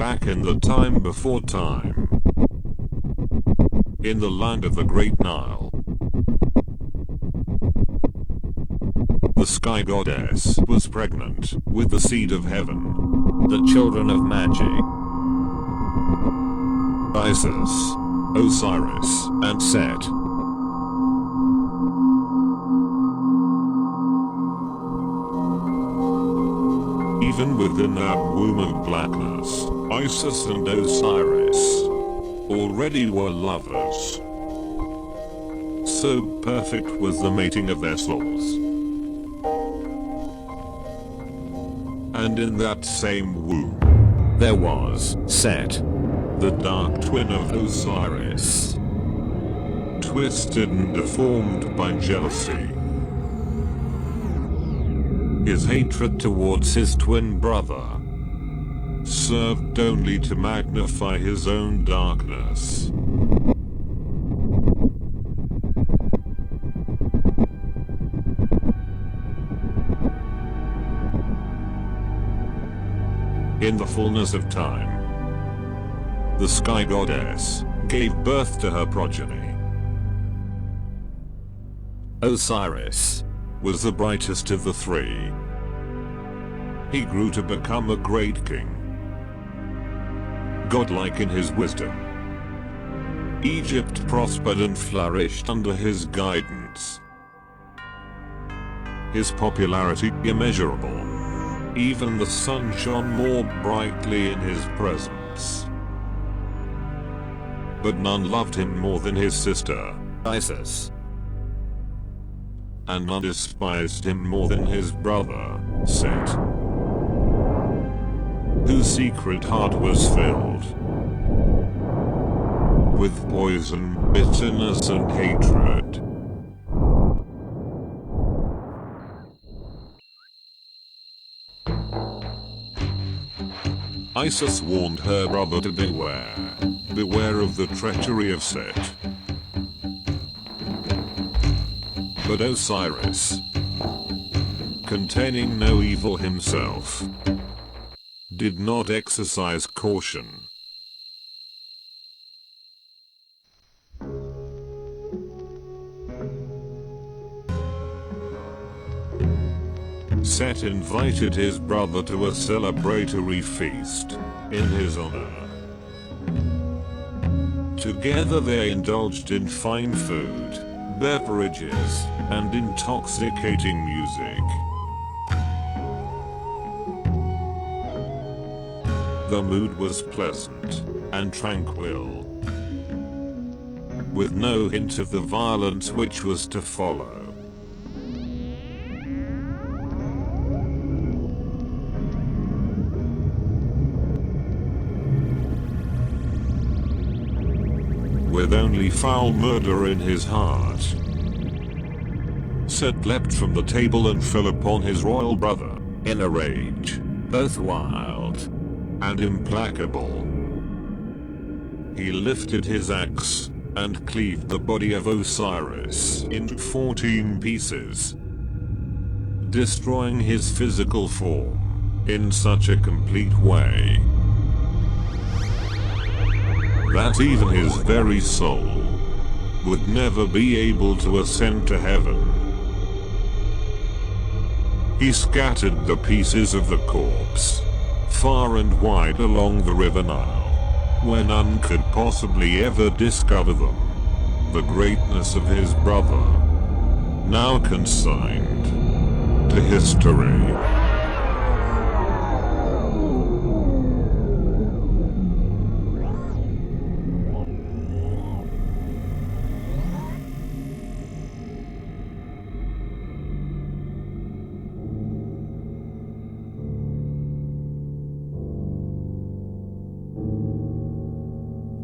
back in the time before time. In the land of the Great Nile, the sky goddess was pregnant with the seed of heaven, the children of magic. Isis, Osiris, and Set. Even within that womb of blackness, Isis and Osiris already were lovers. So perfect was the mating of their souls. And in that same womb, there was Set, the dark twin of Osiris, twisted and deformed by jealousy. His hatred towards his twin brother served only to magnify his own darkness. In the fullness of time, the sky goddess gave birth to her progeny. Osiris was the brightest of the three. He grew to become a great king, godlike in his wisdom. Egypt prospered and flourished under his guidance. His popularity immeasurable. Even the sun shone more brightly in his presence. But none loved him more than his sister, Isis. And none despised him more than his brother, Set, whose secret heart was filled with poison, bitterness, and hatred. Isis warned her brother to beware of the treachery of Set. But Osiris, containing no evil himself, did not exercise caution. Set invited his brother to a celebratory feast in his honor. Together they indulged in fine food, beverages, and intoxicating music. The mood was pleasant and tranquil, with no hint of the violence which was to follow. With only foul murder in his heart, Set leapt from the table and fell upon his royal brother, in a rage, both wild and implacable. He lifted his axe and cleaved the body of Osiris into 14 pieces, destroying his physical form in such a complete way that even his very soul would never be able to ascend to heaven. He scattered the pieces of the corpse far and wide along the river Nile, where none could possibly ever discover them. The greatness of his brother, now consigned to history.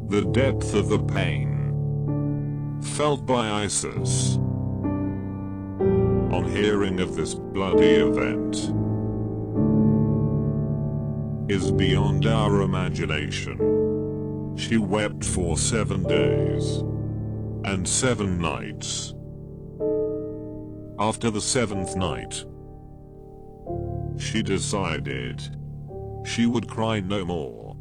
The depth of the pain felt by Isis on hearing of this bloody event is beyond our imagination. She wept for 7 days and 7 nights. After the 7th night, she decided she would cry no more.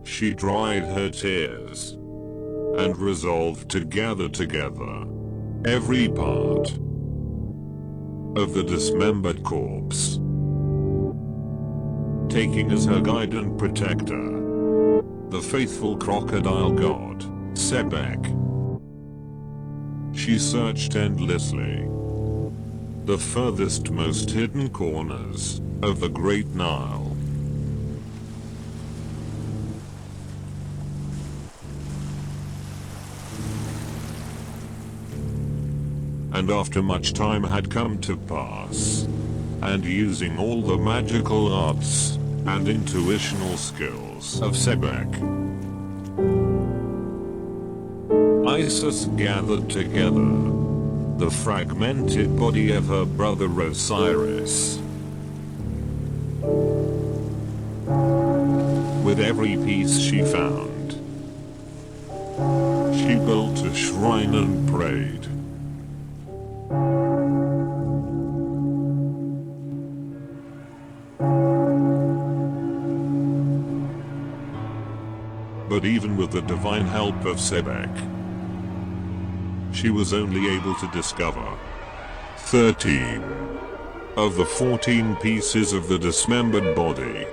She dried her tears and resolved to gather together every part of the dismembered corpse, taking as her guide and protector the faithful crocodile god, Sebek. She searched endlessly the furthest, most hidden corners of the Great Nile. And after much time had come to pass, and using all the magical arts and intuitional skills of Sebek, Isis gathered together the fragmented body of her brother Osiris. With every piece she found, she built a shrine and prayed. But even with the divine help of Sebek, she was only able to discover 13 of the 14 pieces of the dismembered body.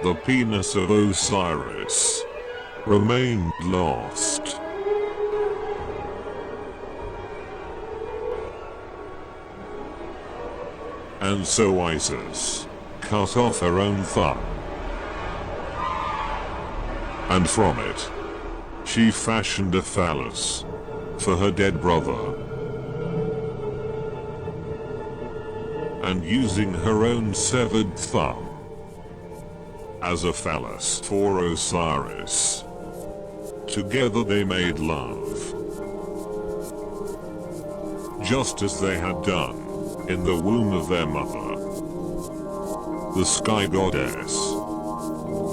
The penis of Osiris remained lost. And so Isis cut off her own thumb, and from it, she fashioned a phallus for her dead brother. And using her own severed thumb as a phallus for Osiris, together they made love, just as they had done in the womb of their mother, the sky goddess.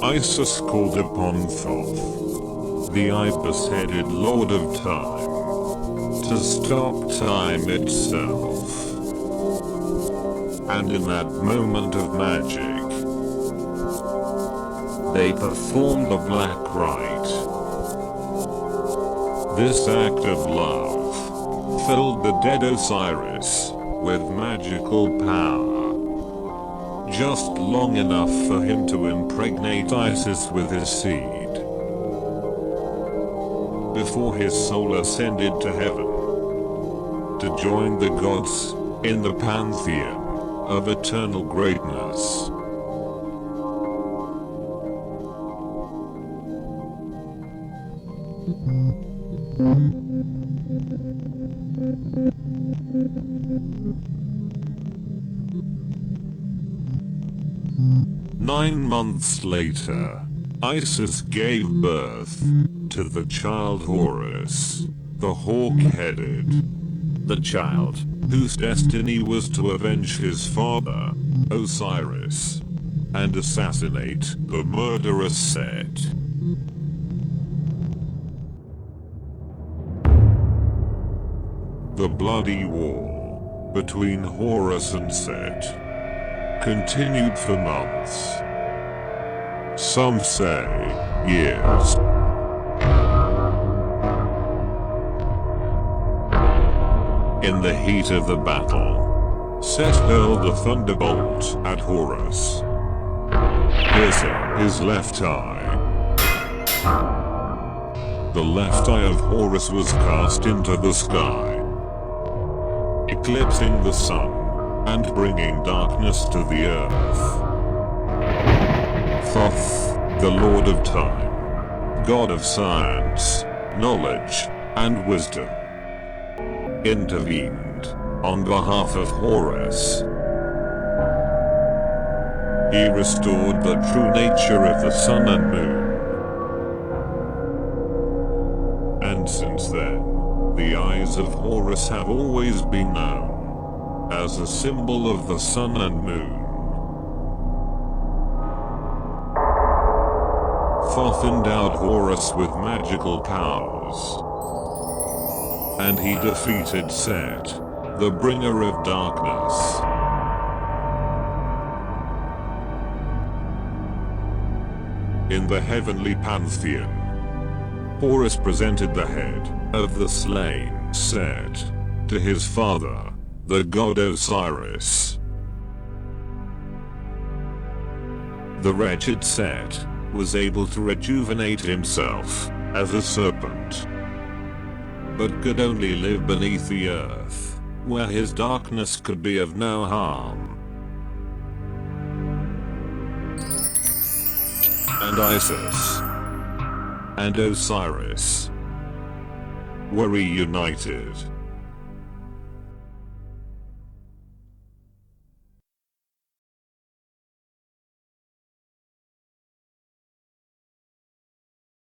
Isis called upon Thoth, the ibis-headed lord of time, to stop time itself. And in that moment of magic, they performed the black rite. This act of love filled the dead Osiris with magical power, just long enough for him to impregnate Isis with his seed, before his soul ascended to heaven, to join the gods in the pantheon of eternal greatness. Nine months later, Isis gave birth to the child Horus, the hawk-headed, the child whose destiny was to avenge his father, Osiris, and assassinate the murderous Set. The bloody war between Horus and Set continued for months. Some say years. In the heat of the battle, Set hurled a thunderbolt at Horus, piercing his left eye. The left eye of Horus was cast into the sky, eclipsing the sun and bringing darkness to the earth. Thoth, the Lord of Time, God of Science, Knowledge, and Wisdom, intervened on behalf of Horus. He restored the true nature of the sun and moon. And since then, the eyes of Horus have always been known as a symbol of the sun and moon. Thoth endowed Horus with magical powers, and he defeated Set, the bringer of darkness. in the heavenly pantheon. Horus presented the head of the slain Set to his father, the god Osiris. The wretched Set was able to rejuvenate himself as a serpent, but could only live beneath the earth, where his darkness could be of no harm. And Isis and Osiris were reunited.